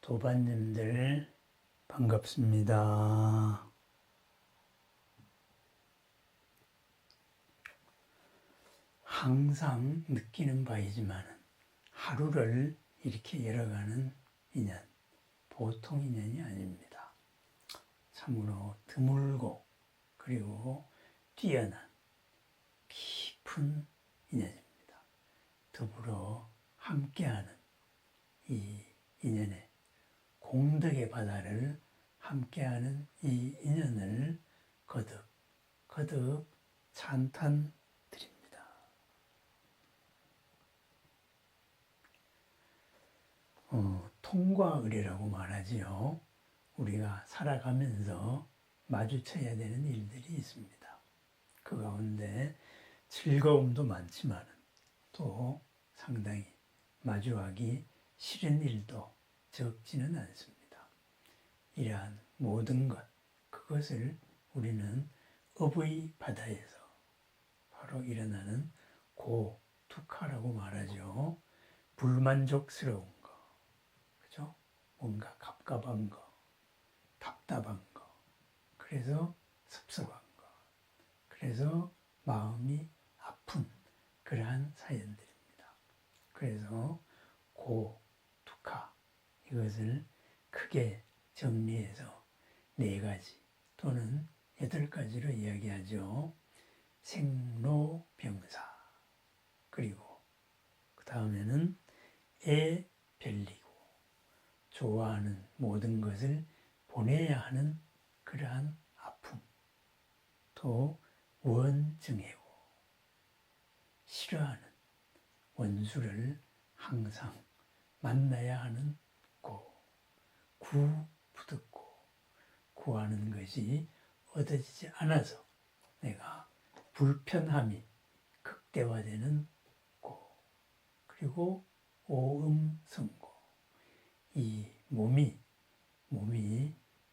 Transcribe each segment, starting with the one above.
도반님들 반갑습니다. 항상 느끼는 바이지만 하루를 이렇게 열어가는 인연, 보통 인연이 아닙니다. 참으로 드물고 그리고 뛰어난 깊은 인연입니다. 더불어 함께하는 이 인연의 공덕의 바다를 함께하는 이 인연을 거듭 찬탄드립니다. 통과의례라고 말하지요. 우리가 살아가면서 마주쳐야 되는 일들이 있습니다. 그 가운데 즐거움도 많지만 또 상당히 마주하기 싫은 일도 적지는 않습니다. 이러한 모든 그것을 우리는 업의 바다에서 바로 일어나는 고투카라고 말하죠. 불만족스러운 거, 그죠? 뭔가 갑갑한 거, 답답한 거, 그래서 섭섭한 거, 그래서 마음이 아픈 그러한 사연들입니다. 그래서 고투카, 이것을 크게 정리해서 4가지 또는 8가지로 이야기하죠. 생로병사, 그리고 그 다음에는 애별리고, 좋아하는 모든 것을 보내야 하는 그러한 아픔, 또 원증해고, 싫어하는 원수를 항상 만나야 하는 구부득고, 구하는 것이 얻어지지 않아서 내가 불편함이 극대화되는 그리고 오음성고, 이 몸이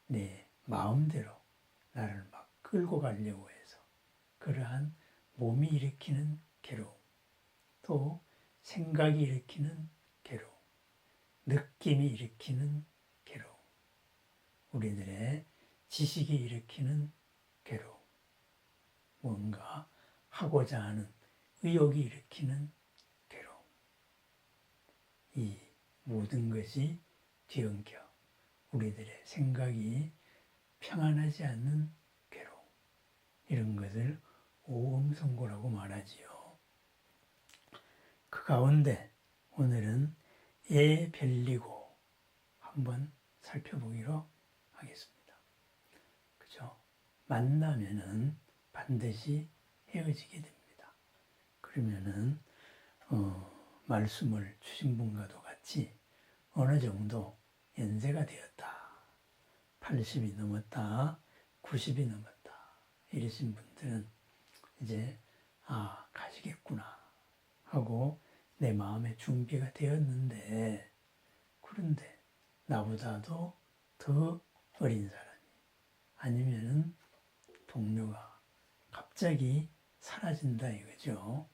내 마음대로 나를 막 끌고 가려고 해서 그러한 몸이 일으키는 괴로움, 또 생각이 일으키는 괴로움, 느낌이 일으키는 괴로움, 우리들의 지식이 일으키는 괴로움, 뭔가 하고자 하는 의욕이 일으키는 괴로움, 이 모든 것이 뒤엉켜 우리들의 생각이 평안하지 않는 괴로움, 이런 것을 오음성고라고 말하지요. 그 가운데 오늘은 애별리고 한번 살펴보기로 하겠습니다. 그죠? 만나면은 반드시 헤어지게 됩니다. 그러면은 말씀을 주신 분과도 같이 어느 정도 연세가 되었다, 80이 넘었다, 90이 넘었다, 이러신 분들은 이제 가시겠구나 하고 내 마음의 준비가 되었는데, 그런데 나보다도 더 어린 사람이 아니면은 동료가 갑자기 사라진다 이거죠.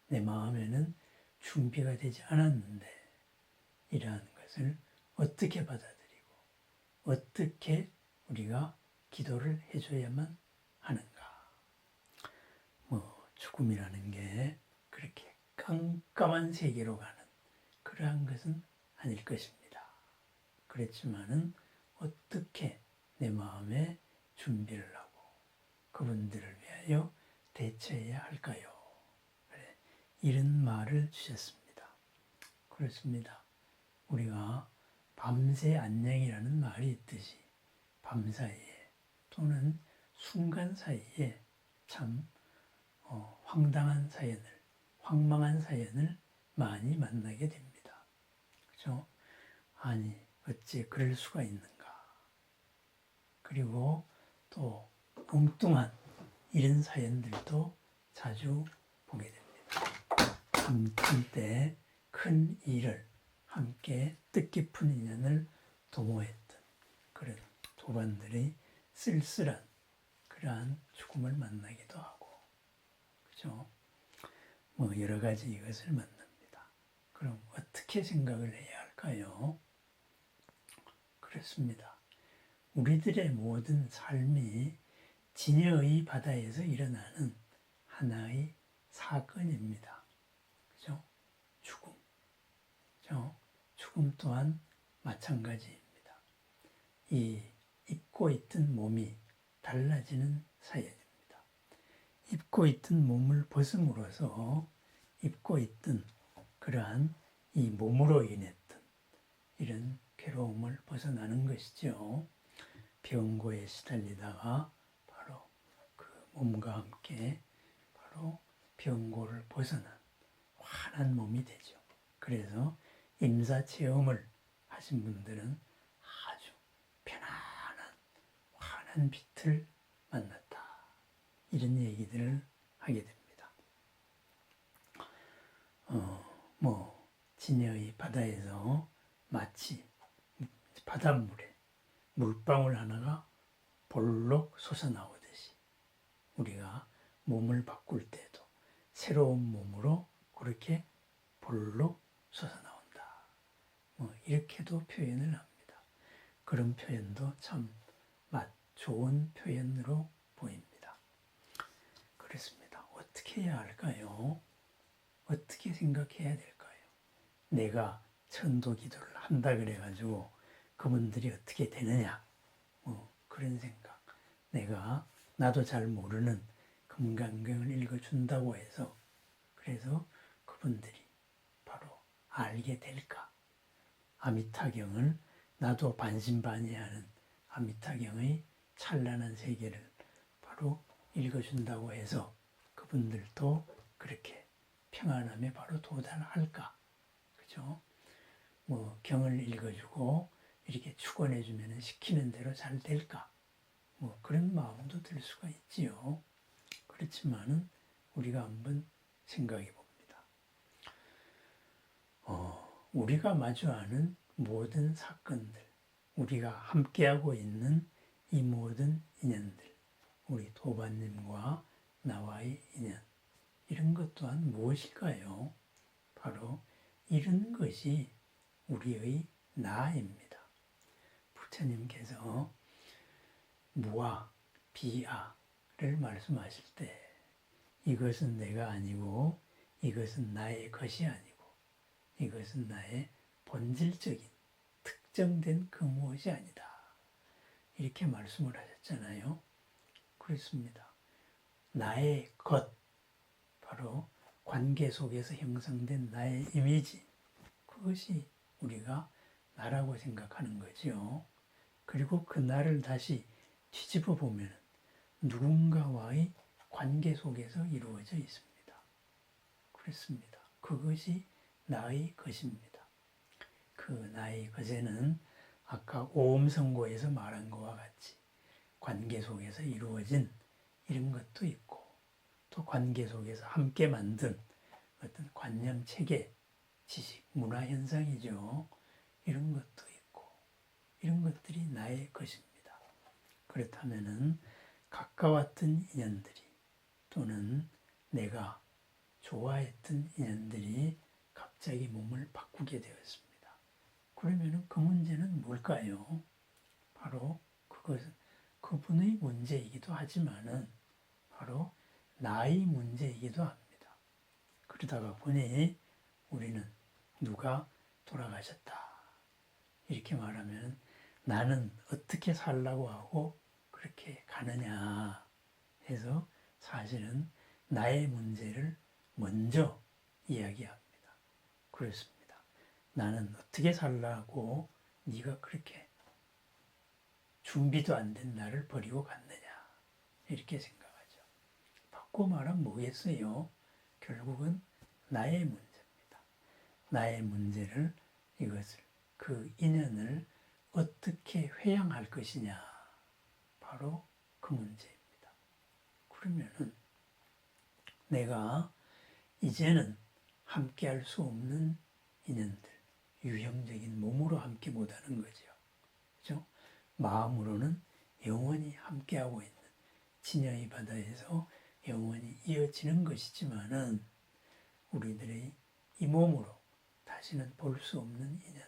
내 마음에는 준비가 되지 않았는데 이러한 것을 어떻게 받아들이고 어떻게 우리가 기도를 해줘야만 하는가. 죽음이라는 게 그렇게 깜깜한 세계로 가는 그러한 것은 아닐 것입니다. 그렇지만은 어떻게 내 마음에 준비를 하고 그분들을 위하여 대처해야 할까요? 그래, 이런 말을 주셨습니다. 그렇습니다. 우리가 밤새 안녕이라는 말이 있듯이 밤 사이에 또는 순간 사이에 참 황망한 사연을 많이 만나게 됩니다. 그죠? 아니, 어찌 그럴 수가 있는가. 그리고 또 엉뚱한 이런 사연들도 자주 보게 됩니다. 한때 큰 일을 함께 뜻깊은 인연을 도모했던 그런 도반들이 쓸쓸한 그러한 죽음을 만나기도 하고, 그죠? 여러 가지 이것을 만납니다. 그럼 어떻게 생각을 해야 할까요? 그렇습니다. 우리들의 모든 삶이 진여의 바다에서 일어나는 하나의 사건입니다. 그죠? 죽음. 그죠? 죽음 또한 마찬가지입니다. 이 입고 있던 몸이 달라지는 사연입니다. 입고 있던 몸을 벗음으로써 입고 있던 그러한 이 몸으로 인했던 이런 괴로움을 벗어나는 것이죠. 병고에 시달리다가 바로 그 몸과 함께 바로 병고를 벗어난 환한 몸이 되죠. 그래서 임사체험을 하신 분들은 아주 편안한 환한 빛을 만났다. 이런 얘기들을 하게 됩니다. 진여의 바다에서 마치 바닷물에 물방울 하나가 볼록 솟아나오듯이 우리가 몸을 바꿀 때도 새로운 몸으로 그렇게 볼록 솟아나온다. 이렇게도 표현을 합니다. 그런 표현도 참 좋은 표현으로 보입니다. 그렇습니다. 어떻게 해야 할까요? 어떻게 생각해야 될까요? 내가 천도 기도를 한다 그래가지고 그분들이 어떻게 되느냐? 그런 생각. 나도 잘 모르는 금강경을 읽어준다고 해서 그래서 그분들이 바로 알게 될까? 아미타경을 나도 반신반의하는 아미타경의 찬란한 세계를 바로 읽어준다고 해서 그분들도 그렇게 평안함에 바로 도달할까? 그죠? 경을 읽어주고 이렇게 축원해주면 시키는 대로 잘 될까? 그런 마음도 들 수가 있지요. 그렇지만은 우리가 한번 생각해 봅니다. 우리가 마주하는 모든 사건들, 우리가 함께하고 있는 이 모든 인연들, 우리 도반님과 나와의 인연, 이런 것 또한 무엇일까요? 바로 이런 것이 우리의 나입니다. 부처님께서 무아, 비아를 말씀하실 때 이것은 내가 아니고 이것은 나의 것이 아니고 이것은 나의 본질적인 특정된 그 무엇이 아니다. 이렇게 말씀을 하셨잖아요. 그렇습니다. 나의 것, 바로 관계 속에서 형성된 나의 이미지, 그것이 우리가 나라고 생각하는 거죠. 그리고 그 나를 다시 뒤집어 보면 누군가와의 관계 속에서 이루어져 있습니다. 그렇습니다. 그것이 나의 것입니다. 그 나의 것에는 아까 오음성고에서 말한 것과 같이 관계 속에서 이루어진 이런 것도 있고 또 관계 속에서 함께 만든 어떤 관념, 체계, 지식, 문화 현상이죠. 이런 것도 있고 이런 것들이 나의 것입니다. 그렇다면은 가까웠던 인연들이 또는 내가 좋아했던 인연들이 갑자기 몸을 바꾸게 되었습니다. 그러면은 그 문제는 뭘까요? 바로 그것은 그분의 문제이기도 하지만은 바로 나의 문제이기도 합니다. 그러다가 보니 우리는 누가 돌아가셨다. 이렇게 말하면 나는 어떻게 살라고 하고 그렇게 가느냐 해서 사실은 나의 문제를 먼저 이야기합니다. 그렇습니다. 나는 어떻게 살라고 네가 그렇게 준비도 안 된 나를 버리고 갔느냐 이렇게 생각하죠. 바꿔 말하면 뭐겠어요? 결국은 나의 문제입니다. 나의 문제를 이것을 그 인연을 어떻게 회양할 것이냐 바로 그 문제입니다. 그러면은 내가 이제는 함께할 수 없는 인연들, 유형적인 몸으로 함께 못하는 거죠. 그죠? 마음으로는 영원히 함께하고 있는 진여의 바다에서 영원히 이어지는 것이지만은 우리들의 이 몸으로 다시는 볼 수 없는 인연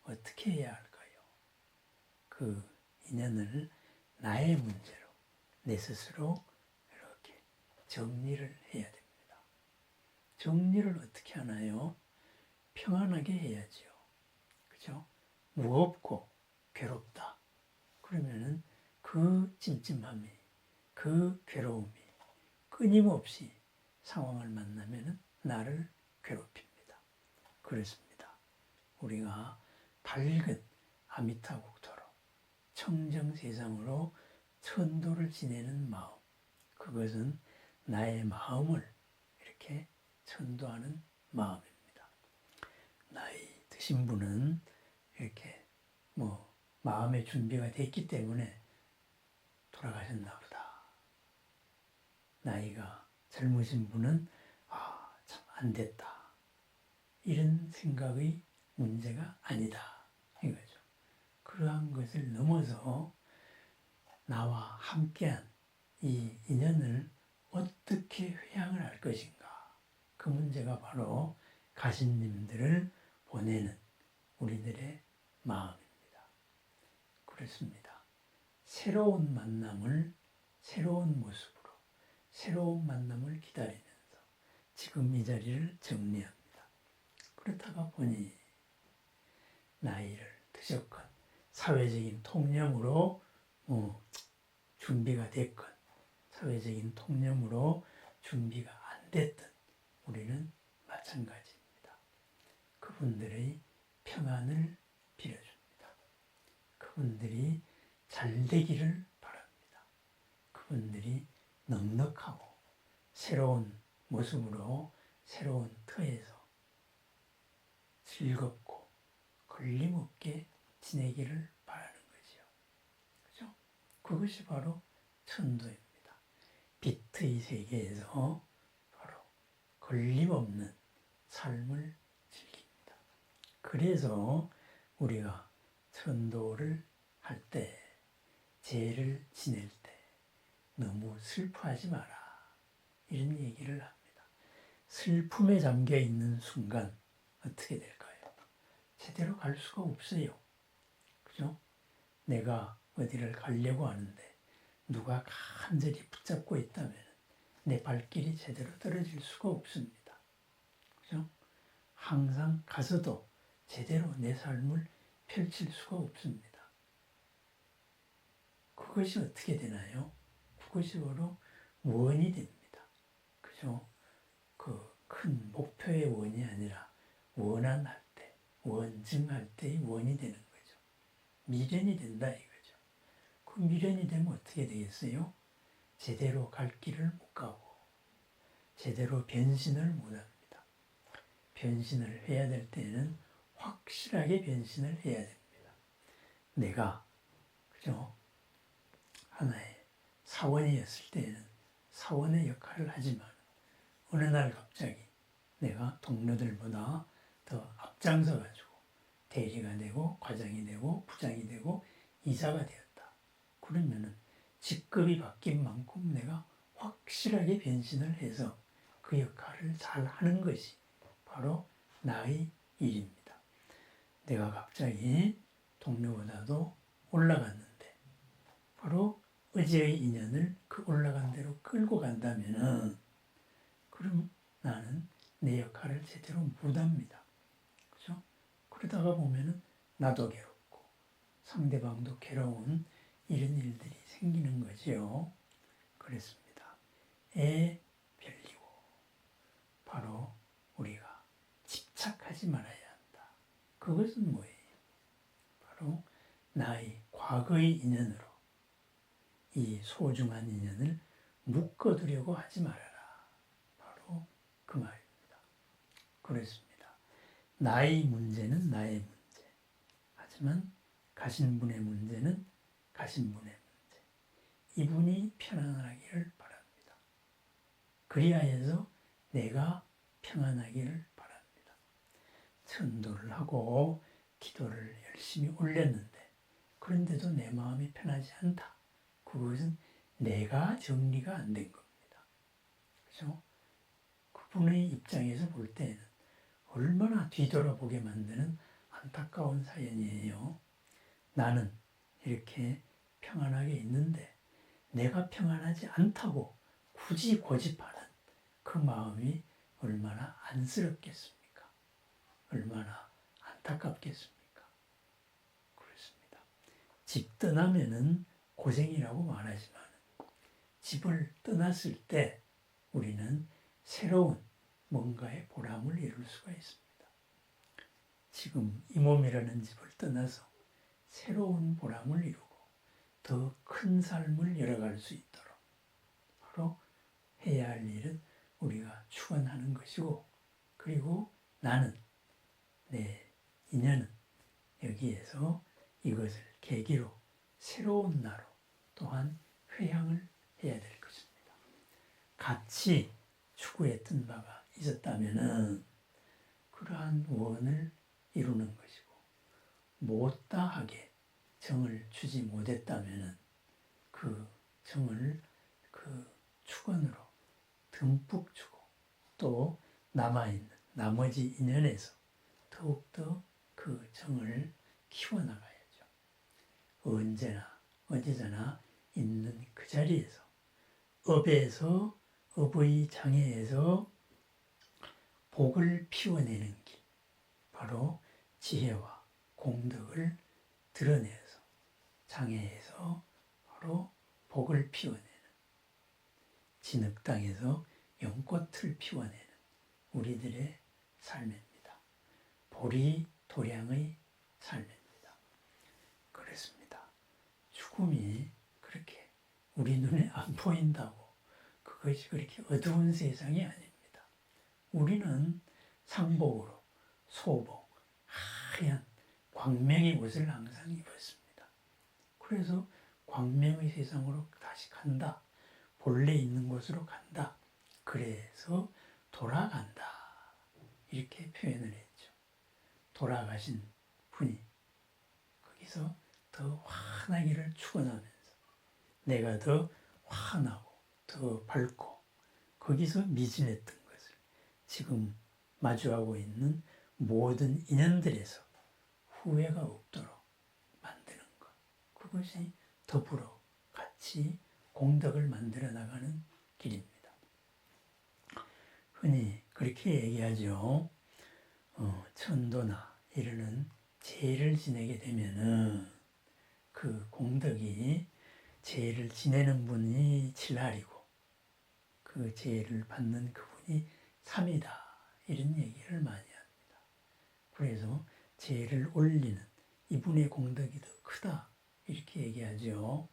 어떻게 해야 할까요? 그 인연을 나의 문제로 내 스스로 이렇게 정리를 해야 됩니다. 정리를 어떻게 하나요? 평안하게 해야지요. 그죠? 무겁고 괴롭다. 그러면은 그 찜찜함이, 그 괴로움이 끊임없이 상황을 만나면은 나를 괴롭힙니다. 그렇습니다. 우리가 밝은 아미타국토로 청정 세상으로 천도를 지내는 마음, 그것은 나의 마음을 이렇게 천도하는 마음입니다. 나이 드신 분은 이렇게 마음의 준비가 됐기 때문에 돌아가셨나 보다. 나이가 젊으신 분은 참 안 됐다. 이런 생각의 문제가 아니다. 이거죠. 그러한 것을 넘어서 나와 함께한 이 인연을 어떻게 회양을 할 것인가. 그 문제가 바로 가신님들을 보내는 우리들의 마음입니다. 그렇습니다. 새로운 만남을 새로운 모습으로 새로운 만남을 기다리면서 지금 이 자리를 정리합니다. 그렇다가 보니 나이를 드셨건 사회적인 통념으로 준비가 됐건 사회적인 통념으로 준비가 안 됐든 우리는 마찬가지입니다. 그분들의 평안을 빌어줍니다. 그분들이 잘 되기를 바랍니다. 그분들이 넉넉하고 새로운 모습으로 새로운 터에서 즐겁고 걸림없게 지내기를 바라는 거지요. 그죠? 그것이 바로 천도입니다. 빛의 세계에서 바로 걸림없는 삶을 즐깁니다. 그래서 우리가 천도를 할 때, 죄를 지낼 때 너무 슬퍼하지 마라. 이런 얘기를 합니다. 슬픔에 잠겨 있는 순간 어떻게 될까요? 제대로 갈 수가 없어요. 그죠? 내가 어디를 가려고 하는데 누가 간절히 붙잡고 있다면 내 발길이 제대로 떨어질 수가 없습니다. 그죠? 항상 가서도 제대로 내 삶을 펼칠 수가 없습니다. 그것이 어떻게 되나요? 그것이 바로 원이 됩니다. 그죠? 그 큰 목표의 원이 아니라 원한할 때, 원증할 때의 원이 되는 거죠. 미련이 된다 이거죠. 그 미련이 되면 어떻게 되겠어요? 제대로 갈 길을 못 가고 제대로 변신을 못 합니다. 변신을 해야 될 때는 확실하게 변신을 해야 됩니다. 내가 그죠? 하나의 사원이었을 때에는 사원의 역할을 하지만 어느 날 갑자기 내가 동료들보다 더 앞장서 가지고 대리가 되고 과장이 되고 부장이 되고 이사가 되었다. 그러면은 직급이 바뀐 만큼 내가 확실하게 변신을 해서 그 역할을 잘 하는 것이 바로 나의 일입니다. 내가 갑자기 동료보다도 올라갔는데 바로 어제의 인연을 그 올라간 대로 끌고 간다면은 그럼 나는 내 역할을 제대로 못합니다. 그죠? 그러다가 보면은 나도 괴롭고 상대방도 괴로운 이런 일들이 생기는 거지요. 그렇습니다. 애 별리고 바로 우리가 집착하지 말아야 한다. 그것은 뭐예요? 바로 나의 과거의 인연으로 이 소중한 인연을 묶어두려고 하지 말아라. 바로 그 말입니다. 그렇습니다. 나의 문제는 나의 문제. 하지만 가신 분의 문제는 가신 분의 문제. 이분이 편안하기를 바랍니다. 그리하여서 내가 평안하기를 바랍니다. 천도를 하고 기도를 열심히 올렸는데 그런데도 내 마음이 편하지 않다. 그것은 내가 정리가 안 된 겁니다. 그죠? 그분의 입장에서 볼 때는 얼마나 뒤돌아보게 만드는 안타까운 사연이에요. 나는 이렇게 평안하게 있는데 내가 평안하지 않다고 굳이 고집하는 그 마음이 얼마나 안쓰럽겠습니까? 얼마나 안타깝겠습니까? 그렇습니다. 집 떠나면은 고생이라고 말하지만 집을 떠났을 때 우리는 새로운 뭔가의 보람을 이룰 수가 있습니다. 지금 이 몸이라는 집을 떠나서 새로운 보람을 이루고 더 큰 삶을 열어갈 수 있도록 바로 해야 할 일은 우리가 축원하는 것이고, 그리고 나는 내 인연은 여기에서 이것을 계기로 새로운 나로 또한 회향을 해야 될 것입니다. 같이 추구했던 바가 있었다면은 그러한 원을 이루는 것이고, 못다하게 정을 주지 못했다면은 그 정을 그 축원으로 듬뿍 주고 또 남아있는 나머지 인연에서 더욱더 그 정을 키워나가야죠. 언제나 어디서나 있는 그 자리에서 업에서 업의 장애에서 복을 피워내는 길, 바로 지혜와 공덕을 드러내서 장애에서 바로 복을 피워내는, 진흙 땅에서 연꽃을 피워내는 우리들의 삶입니다. 보리 도량의 삶입니다. 그렇습니다. 죽음이 그렇게 우리 눈에 안 보인다고 그것이 그렇게 어두운 세상이 아닙니다. 우리는 상복으로 소복, 하얀 광명의 옷을 항상 입었습니다. 그래서 광명의 세상으로 다시 간다. 본래 있는 곳으로 간다. 그래서 돌아간다. 이렇게 표현을 했죠. 돌아가신 분이 거기서 더 환하기를 축원하면서 내가 더 환하고 더 밝고 거기서 미진했던 것을 지금 마주하고 있는 모든 인연들에서 후회가 없도록 만드는 것. 그것이 더불어 같이 공덕을 만들어 나가는 길입니다. 흔히 그렇게 얘기하죠. 천도나 이르는 제를 지내게 되면은 그 공덕이 제를 지내는 분이 7할이고 그 제를 받는 그분이 3이다. 이런 얘기를 많이 합니다. 그래서 제를 올리는 이분의 공덕이 더 크다. 이렇게 얘기하죠.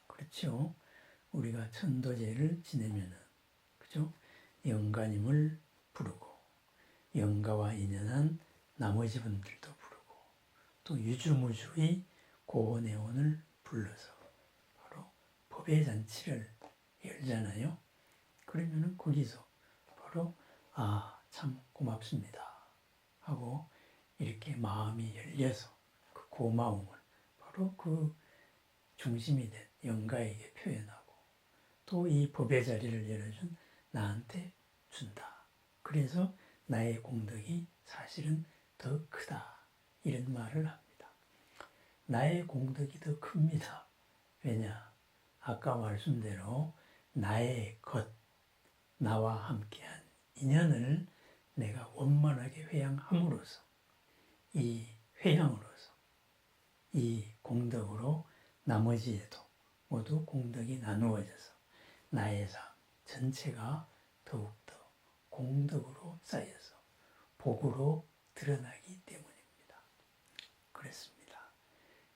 그렇죠. 우리가 천도제를 지내면은, 그죠? 영가님을 부르고, 영가와 인연한 나머지 분들도 부르고, 또 유주무주의 고원해원을 불러서 바로 법의 잔치를 열잖아요. 그러면은 거기서 바로 참 고맙습니다 하고 이렇게 마음이 열려서 그 고마움을 바로 그 중심이 된 영가에게 표현하고 또 이 법의 자리를 열어준 나한테 준다. 그래서 나의 공덕이 사실은 더 크다. 이런 말을 합니다. 나의 공덕이 더 큽니다. 왜냐? 아까 말씀대로 나의 것, 나와 함께한 인연을 내가 원만하게 회양함으로써 이 회양으로서 이 공덕으로 나머지에도 모두 공덕이 나누어져서 나의 삶 전체가 더욱더 공덕으로 쌓여서 복으로 드러나기 때문입니다. 그렇습니다.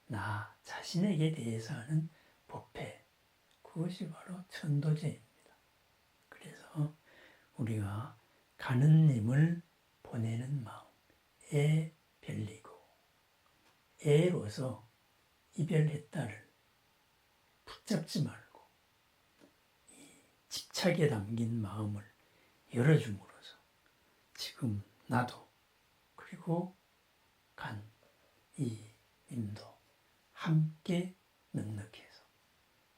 나 자신에게 대해서 하는 법회, 그것이 바로 천도제입니다. 그래서 우리가 가는 님을 보내는 마음, 애 별리고 애로서 이별했다를 붙잡지 말고 이 집착에 담긴 마음을 열어줌으로써 지금 나도 그리고 간 이 님도 함께 넉넉해서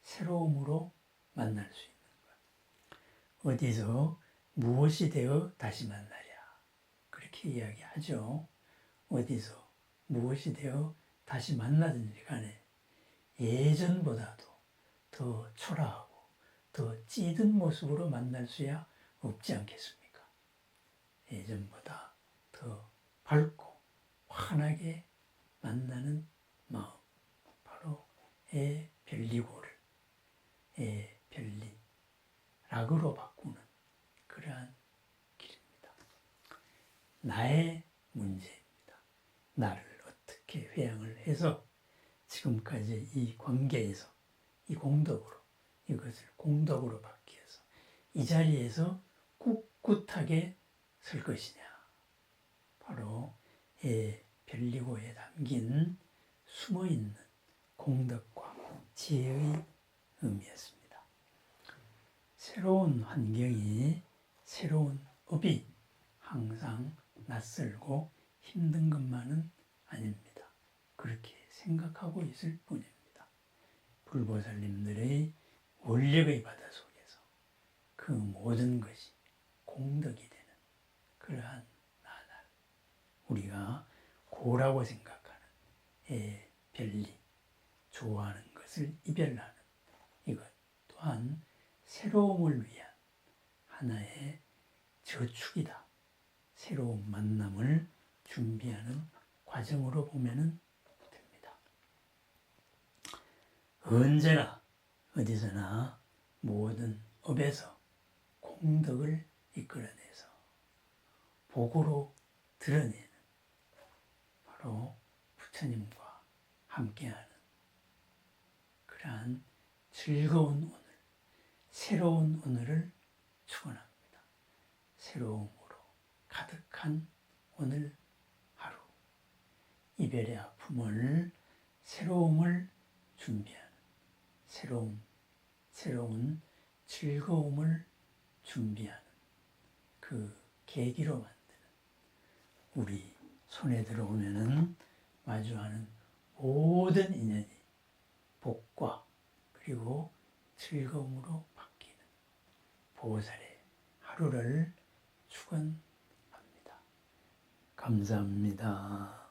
새로움으로 만날 수 있는 것. 어디서 무엇이 되어 다시 만나랴. 그렇게 이야기하죠. 어디서 무엇이 되어 다시 만나든지 간에 예전보다도 더 초라하고 더 찌든 모습으로 만날 수야 없지 않겠습니까? 예전보다 더 밝고 환하게 만나는 마음, 바로 별리고를 별리 락으로 바꾸는 그러한 길입니다. 나의 문제입니다. 나를 어떻게 회양을 해서 지금까지 이 관계에서 이 공덕으로 이것을 공덕으로 받기 위해서 이 자리에서 꿋꿋하게 설 것이냐. 바로 별리고에 담긴 숨어있는 공덕과 지혜의 의미였습니다. 새로운 환경이 새로운 업이 항상 낯설고 힘든 것만은 아닙니다. 그렇게 생각하고 있을 뿐입니다. 불보살님들의 원력의 바다 속에서 그 모든 것이 공덕이 되는 그러한 나날, 우리가 고라고 생각하는 별리, 좋아하는 것을 이별하는 이것 또한 새로움을 위한 하나의 저축이다. 새로운 만남을 준비하는 과정으로 보면 됩니다. 언제나 어디서나 모든 업에서 공덕을 이끌어내서 복으로 드러내는 바로 부처님과 함께하는 그러한 즐거운 오늘, 새로운 오늘을 축원합니다. 새로움으로 가득한 오늘 하루, 이별의 아픔을 새로움을 준비하는 새로운 즐거움을 준비하는 그 계기로 만드는 우리 손에 들어오면은 마주하는 모든 인연이 복과 그리고 즐거움으로 바뀌는 보살의 하루를 축원합니다. 감사합니다.